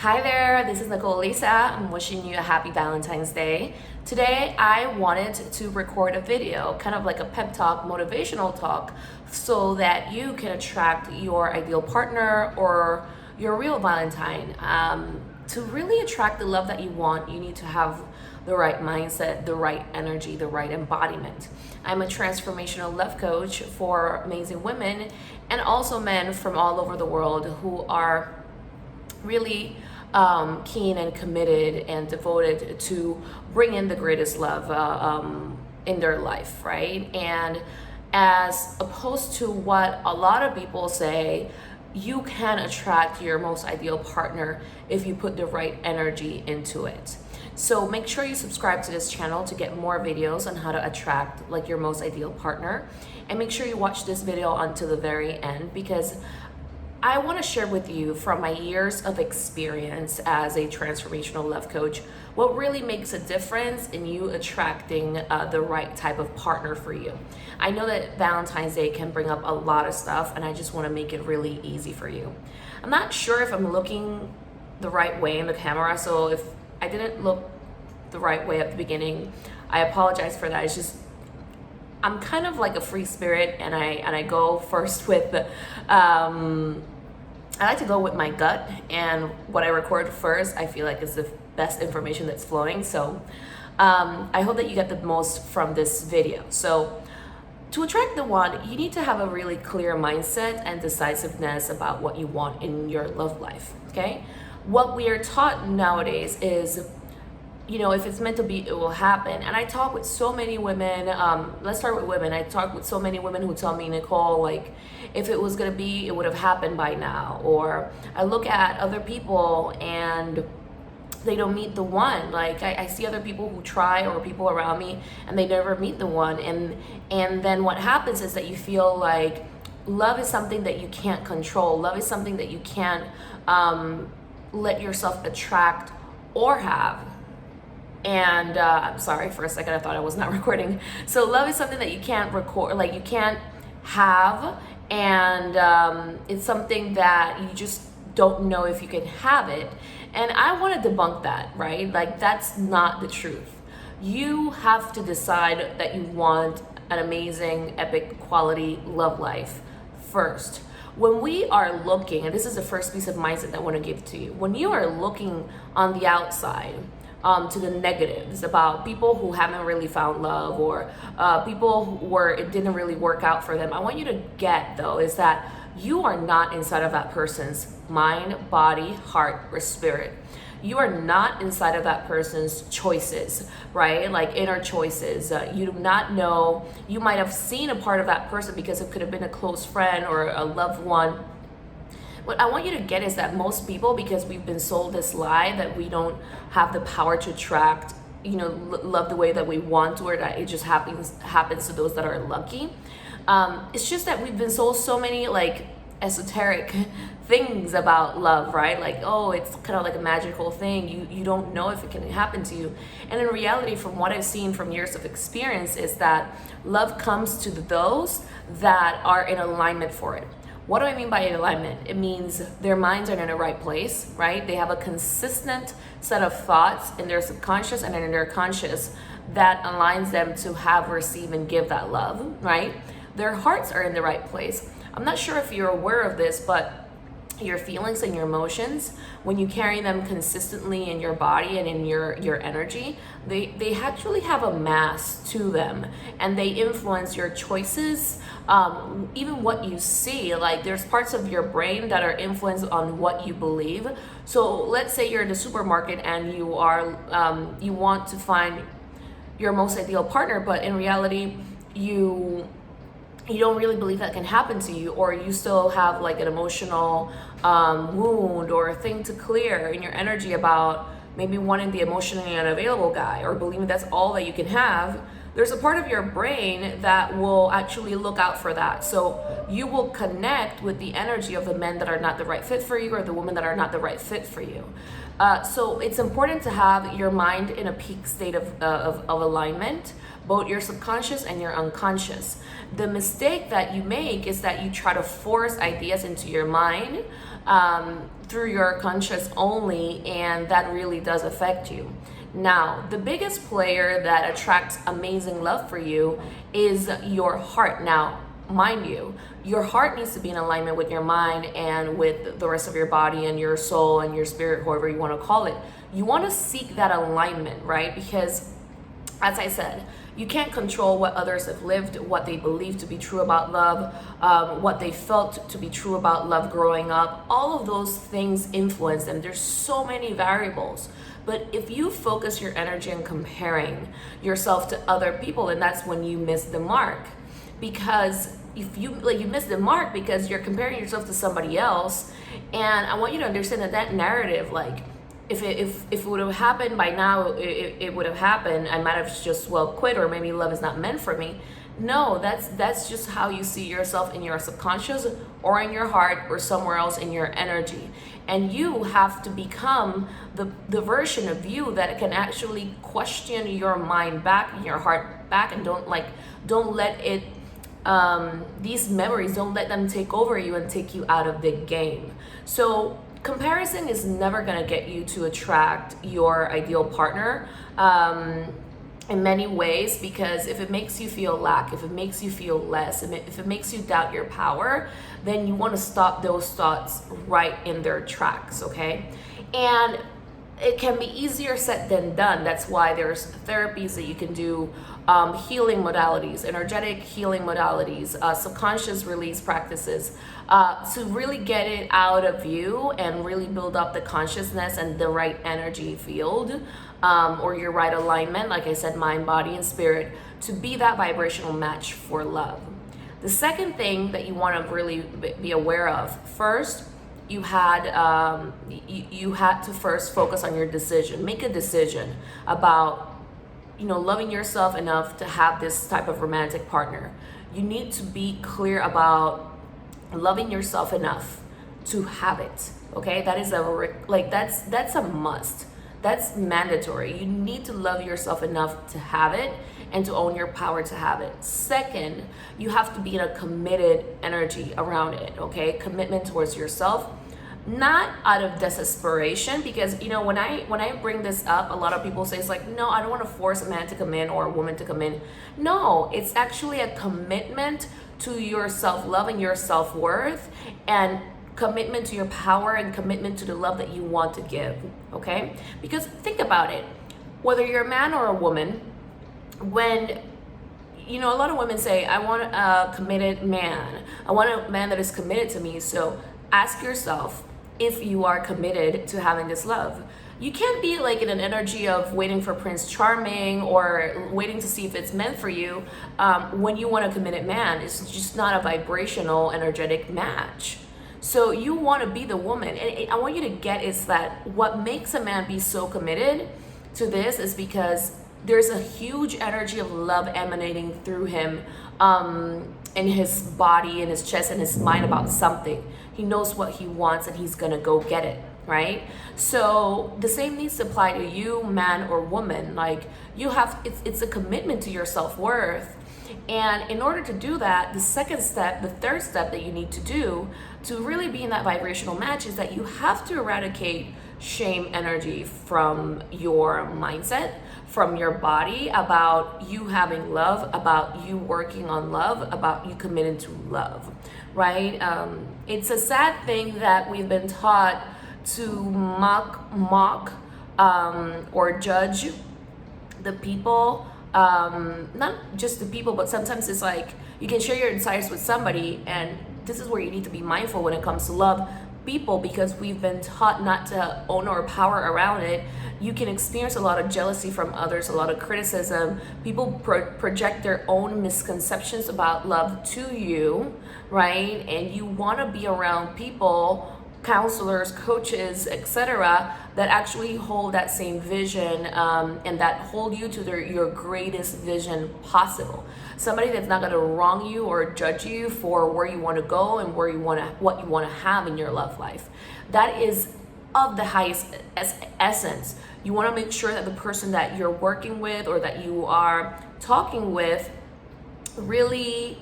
Hi there, this is Nicole Elissa. I'm wishing you a happy Valentine's Day. Today I wanted to record a video, kind of like a pep talk, motivational talk, so that you can attract your ideal partner or your real Valentine. To really attract the love that you want, you need to have the right mindset, the right energy, the right embodiment. I'm a transformational love coach for amazing women and also men from all over the world who are really keen and committed and devoted to bring in the greatest love in their life, right? And as opposed to what a lot of people say, you can attract your most ideal partner if you put the right energy into it. So make sure you subscribe to this channel to get more videos on how to attract like your most ideal partner, and make sure you watch this video until the very end, because I want to share with you from my years of experience as a transformational love coach what really makes a difference in you attracting the right type of partner for you. I know that Valentine's Day can bring up a lot of stuff, and I just want to make it really easy for you. I'm not sure if I'm looking the right way in the camera, so if I didn't look the right way at the beginning, I apologize for that. It's just I'm kind of like a free spirit, and I go first with I like to go with my gut, and what I record first I feel like is the best information that's flowing. So I hope that you get the most from this video. So to attract the one, you need to have a really clear mindset and decisiveness about what you want in your love life. Okay, what we are taught nowadays is, you know, if it's meant to be, it will happen. And I talk with so many women, let's start with women. I talk with so many women who tell me, Nicole, like, if it was gonna be, it would have happened by now. Or I look at other people and they don't meet the one. Like I see other people who try, or people around me, and they never meet the one. And then what happens is that you feel like love is something that you can't control. Love is something that you can't let yourself attract or have. And I'm sorry, for a second I thought I was not recording. So love is something that you can't record, like you can't have, and it's something that you just don't know if you can have it. And I want to debunk that, right? Like that's not the truth. You have to decide that you want an amazing, epic, quality love life first. When we are looking, and this is the first piece of mindset that I want to give to you, when you are looking on the outside, to the negatives about people who haven't really found love, or people where it didn't really work out for them, I want you to get, though, is that you are not inside of that person's mind, body, heart, or spirit. You are not inside of that person's choices, right? Like inner choices. You do not know. You might have seen a part of that person because it could have been a close friend or a loved one. What I want you to get is that most people, because we've been sold this lie that we don't have the power to attract, you know, love the way that we want to, or that it just happens to those that are lucky. It's just that we've been sold so many like esoteric things about love, right? Like, oh, it's kind of like a magical thing. You don't know if it can happen to you. And in reality, from what I've seen from years of experience, is that love comes to those that are in alignment for it. What do I mean by alignment? It means their minds are in the right place, right? They have a consistent set of thoughts in their subconscious and in their conscious that aligns them to have, receive, and give that love, right? Their hearts are in the right place. I'm not sure if you're aware of this, but your feelings and your emotions, when you carry them consistently in your body and in your energy, they actually have a mass to them, and they influence your choices, even what you see. Like there's parts of your brain that are influenced on what you believe. So let's say you're in the supermarket and you want to find your most ideal partner, but in reality you don't really believe that can happen to you, or you still have like an emotional wound or a thing to clear in your energy about maybe wanting the emotionally unavailable guy, or believing that's all that you can have. There's a part of your brain that will actually look out for that. So you will connect with the energy of the men that are not the right fit for you, or the women that are not the right fit for you. So it's important to have your mind in a peak state of alignment, both your subconscious and your unconscious. The mistake that you make is that you try to force ideas into your mind through your conscious only, and that really does affect you. Now, the biggest player that attracts amazing love for you is your heart. Now, mind you, your heart needs to be in alignment with your mind and with the rest of your body and your soul and your spirit, however you want to call it. You want to seek that alignment, right? Because, as I said, you can't control what others have lived, what they believe to be true about love, what they felt to be true about love growing up. All of those things influence them. There's so many variables. But if you focus your energy on comparing yourself to other people, then that's when you miss the mark. Because if you miss the mark because you're comparing yourself to somebody else. And I want you to understand that narrative, if it would have happened by now, it would have happened. I might have just quit, or maybe love is not meant for me. No, that's just how you see yourself in your subconscious or in your heart or somewhere else in your energy. And you have to become the version of you that can actually question your mind back and your heart back, and don't let it these memories, don't let them take over you and take you out of the game. So comparison is never going to get you to attract your ideal partner in many ways, because if it makes you feel lack, if it makes you feel less, if it makes you doubt your power, then you want to stop those thoughts right in their tracks, okay? And it can be easier said than done. That's why there's therapies that you can do, healing modalities, energetic healing modalities, subconscious release practices, to really get it out of you and really build up the consciousness and the right energy field, or your right alignment, like I said, mind, body, and spirit, to be that vibrational match for love. The second thing that you want to really be aware of, first, you had to first focus on your decision. Make a decision about, loving yourself enough to have this type of romantic partner. You need to be clear about loving yourself enough to have it. Okay, that is that's a must. That's mandatory. You need to love yourself enough to have it and to own your power to have it. Second, you have to be in a committed energy around it, okay? Commitment towards yourself, not out of desperation, because when I bring this up, a lot of people say it's like, no, I don't want to force a man to come in or a woman to come in. No, it's actually a commitment to your self-love and your self-worth, and commitment to your power and commitment to the love that you want to give, okay? Because think about it, whether you're a man or a woman, when a lot of women say, I want a committed man, I want a man that is committed to me. So ask yourself if you are committed to having this love. You can't be in an energy of waiting for Prince Charming or waiting to see if it's meant for you, when you want a committed man. It's just not a vibrational, energetic match. So you want to be the woman. And I want you to get is that what makes a man be so committed to this is because there's a huge energy of love emanating through him, in his body, in his chest, in his mind about something. He knows what he wants and he's gonna go get it, right? So the same needs to apply to you, man or woman. It's a commitment to your self-worth. And in order to do that, the third step that you need to do to really be in that vibrational match is that you have to eradicate shame energy from your mindset, from your body, about you having love, about you working on love, about you committing to love, right? It's a sad thing that we've been taught to mock or judge the people, not just the people, but sometimes it's like you can share your insights with somebody, and this is where you need to be mindful when it comes to love people, because we've been taught not to own our power around it. You can experience a lot of jealousy from others, a lot of criticism. People project their own misconceptions about love to you, right? And you want to be around people, counselors, coaches, etc., that actually hold that same vision, and that hold you to your greatest vision possible. Somebody that's not going to wrong you or judge you for where you want to go and what you want to have in your love life. That is of the highest essence. You want to make sure that the person that you're working with or that you are talking with really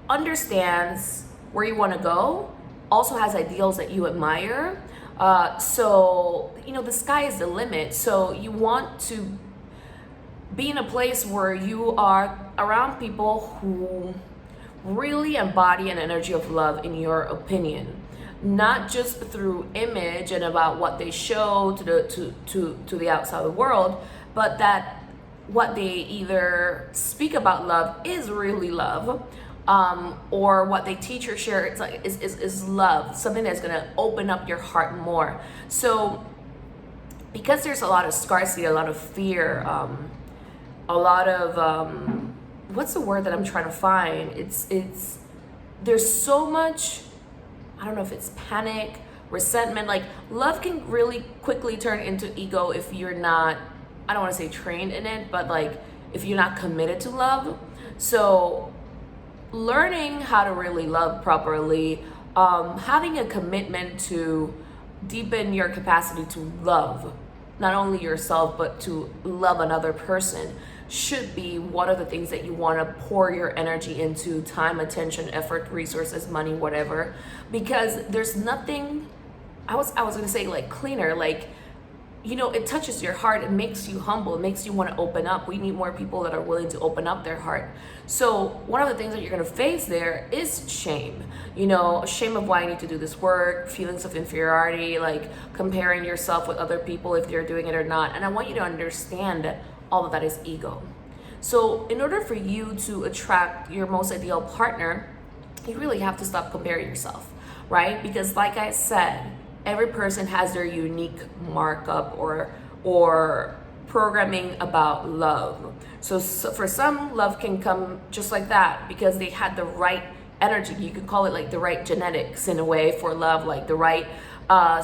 understands where you want to go also has ideals that you admire. So, you know, the sky is the limit. So you want to be in a place where you are around people who really embody an energy of love, in your opinion, not just through image and about what they show to the outside world, but that what they either speak about love is really love, or what they teach or share is love, something that's going to open up your heart more. So because there's a lot of scarcity, a lot of fear, a lot of what's the word that I'm trying to find? It's there's so much, I don't know if it's panic, resentment. Like, love can really quickly turn into ego if you're not, I don't want to say trained in it, but like if you're not committed to love. So learning how to really love properly, having a commitment to deepen your capacity to love not only yourself but to love another person, should be one of the things that you want to pour your energy into: time, attention, effort, resources, money, whatever. Because there's nothing, I was gonna say like cleaner, like, you know, it touches your heart, it makes you humble, it makes you want to open up. We need more people that are willing to open up their heart. So one of the things that you're going to face there is shame, you know, shame of why I need to do this work, feelings of inferiority, like comparing yourself with other people if they're doing it or not. And I want you to understand that all of that is ego. So in order for you to attract your most ideal partner, you really have to stop comparing yourself, right? Because like I said, every person has their unique markup or programming about love. So for some, love can come just like that because they had the right energy. You could call it like the right genetics in a way for love, like the right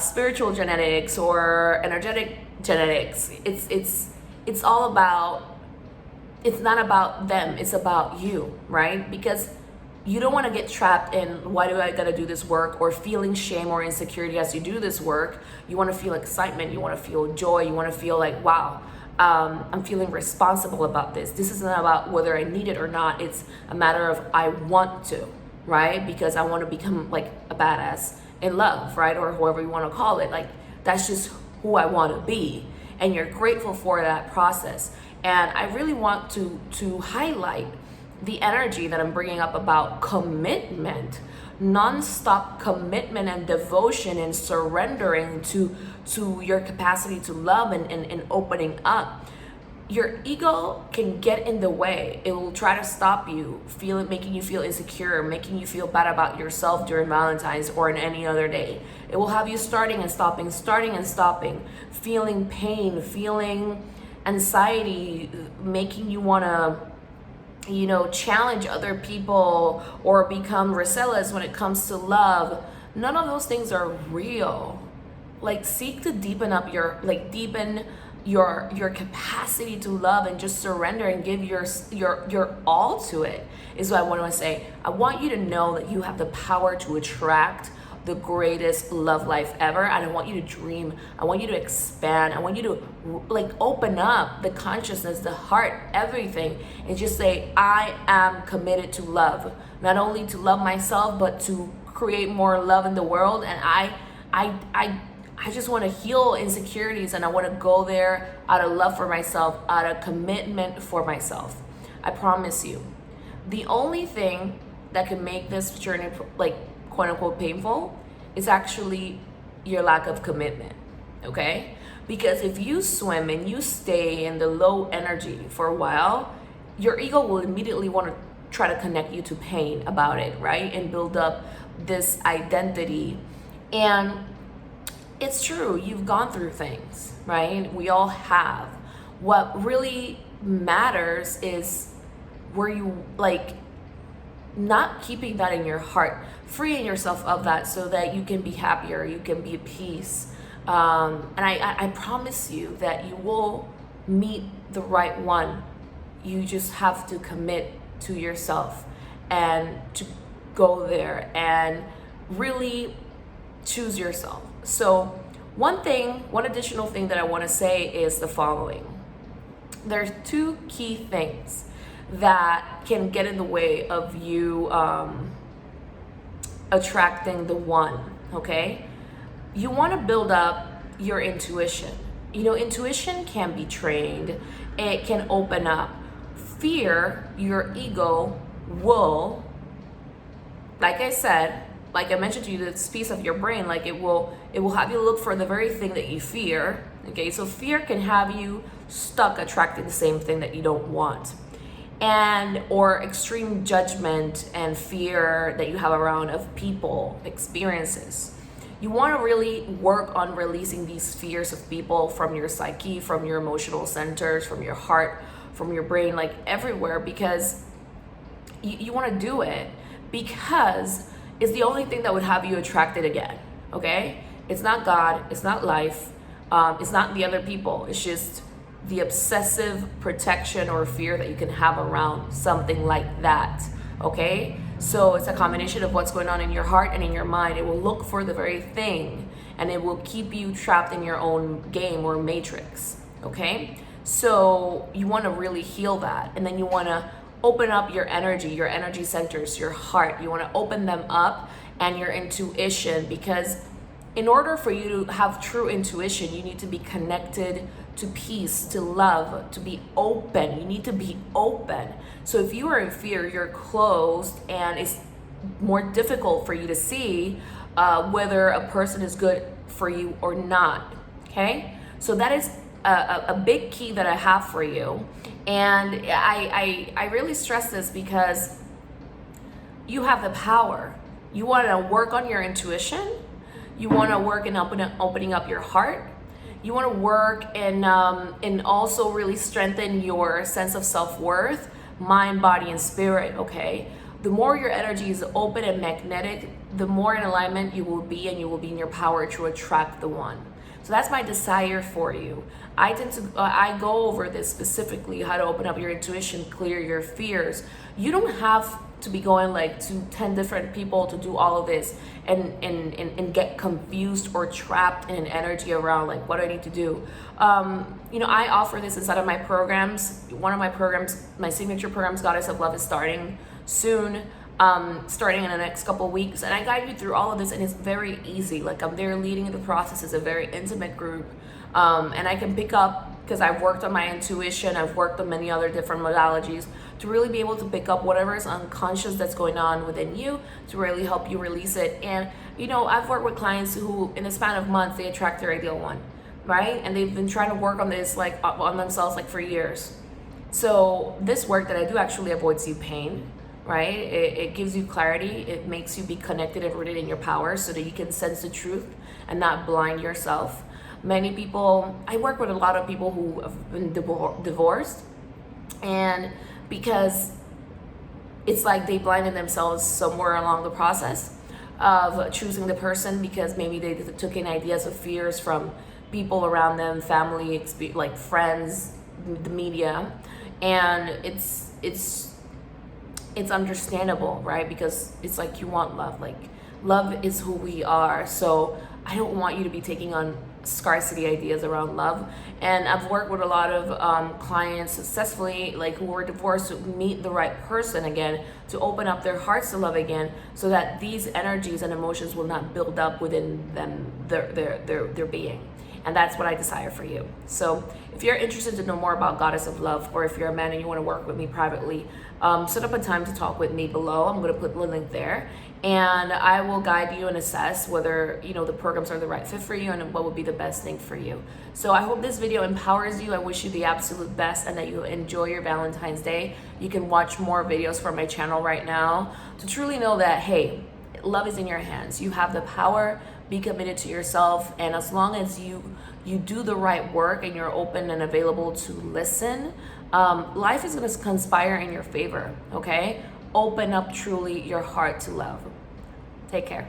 spiritual genetics or energetic genetics. It's all about, it's not about them, it's about you, right? Because you don't want to get trapped in, why do I gotta do this work, or feeling shame or insecurity as you do this work. You want to feel excitement, you want to feel joy, you want to feel like, wow, I'm feeling responsible about this. This isn't about whether I need it or not. It's a matter of I want to, right? Because I want to become like a badass in love, right? Or whoever you want to call it. Like, that's just who I want to be. And you're grateful for that process. And I really want to highlight the energy that I'm bringing up about commitment, non-stop commitment and devotion and surrendering to your capacity to love and opening up. Your ego can get in the way. It will try to stop you, making you feel insecure, making you feel bad about yourself during Valentine's or in any other day. It will have you starting and stopping, feeling pain, feeling anxiety, making you want to, you know, challenge other people or become resellers when it comes to love. None of those things are real. Like, seek to deepen your capacity to love and just surrender and give your all to it, is what I want to say. I want you to know that you have the power to attract the greatest love life ever. And I want you to dream. I want you to expand. I want you to like open up the consciousness, the heart, everything, and just say, I am committed to love. Not only to love myself, but to create more love in the world. And I just want to heal insecurities, and I want to go there out of love for myself, out of commitment for myself. I promise you. The only thing that can make this journey like quote unquote painful is actually your lack of commitment, okay? Because if you swim and you stay in the low energy for a while, your ego will immediately want to try to connect you to pain about it, right? And build up this identity. And it's true, you've gone through things, right? We all have. What really matters is where you like not keeping that in your heart, freeing yourself of that so that you can be happier, you can be at peace. And I promise you that you will meet the right one. You just have to commit to yourself and to go there and really choose yourself. So one additional thing that I want to say is the following. There's two key things that can get in the way of you attracting the one, okay? You want to build up your intuition. You know, intuition can be trained. It can open up. Fear, your ego will, like I said, like I mentioned to you, this piece of your brain, like it will have you look for the very thing that you fear. Okay, so fear can have you stuck attracting the same thing that you don't want. And or extreme judgment and fear that you have around of people, experiences. You want to really work on releasing these fears of people from your psyche, from your emotional centers, from your heart, from your brain, like everywhere, because you want to do it because it's the only thing that would have you attracted again, okay? It's not God, it's not life, it's not the other people. It's just the obsessive protection or fear that you can have around something like that, okay? So it's a combination of what's going on in your heart and in your mind. It will look for the very thing and it will keep you trapped in your own game or matrix, okay? So you want to really heal that, and then you want to open up your energy centers, your heart. You want to open them up and your intuition, because in order for you to have true intuition, you need to be connected to peace, to love, to be open. You need to be open. So if you are in fear, you're closed, and it's more difficult for you to see whether a person is good for you or not, okay? So that is a big key that I have for you. And I really stress this because you have the power. You want to work on your intuition. You want to work in opening up your heart. You want to work in also really strengthen your sense of self-worth, mind, body, and spirit, okay? The more your energy is open and magnetic, the more in alignment you will be, and you will be in your power to attract the one. So that's my desire for you. I go over this specifically, how to open up your intuition, clear your fears. You don't have to be going like to 10 different people to do all of this and get confused or trapped in an energy around like, what do I need to do? You know, I offer this inside of my programs. One of my programs, my signature programs, Goddess of Love, is starting soon. Starting in the next couple of weeks, and I guide you through all of this, and it's very easy. Like, I'm there leading the process. It's a very intimate group, and I can pick up, because I've worked on my intuition, I've worked on many other different modalities to really be able to pick up whatever is unconscious that's going on within you to really help you release it. And you know, I've worked with clients who in the span of months they attract their ideal one, right? And they've been trying to work on this like on themselves like for years. So this work that I do actually avoids you pain, right? It gives you clarity. It makes you be connected and rooted in your power so that you can sense the truth and not blind yourself. Many people, I work with a lot of people who have been divorced, and because it's like they blinded themselves somewhere along the process of choosing the person, because maybe they took in ideas of fears from people around them, family, like friends, the media, and it's understandable, right? Because it's like you want love. Like, love is who we are. So I don't want you to be taking on scarcity ideas around love. And I've worked with a lot of clients successfully, like who were divorced, to meet the right person again, to open up their hearts to love again, so that these energies and emotions will not build up within them, their being. And that's what I desire for you. So if you're interested to know more about Goddess of Love, or if you're a man and you want to work with me privately, set up a time to talk with me below. I'm going to put the link there, and I will guide you and assess whether, you know, the programs are the right fit for you and what would be the best thing for you. So I hope this video empowers you. I wish you the absolute best and that you enjoy your Valentine's Day. You can watch more videos from my channel right now to truly know that, hey, love is in your hands. You have the power. Be committed to yourself, and as long as you do the right work and you're open and available to listen, life is going to conspire in your favor. Okay, open up truly your heart to love. Take care.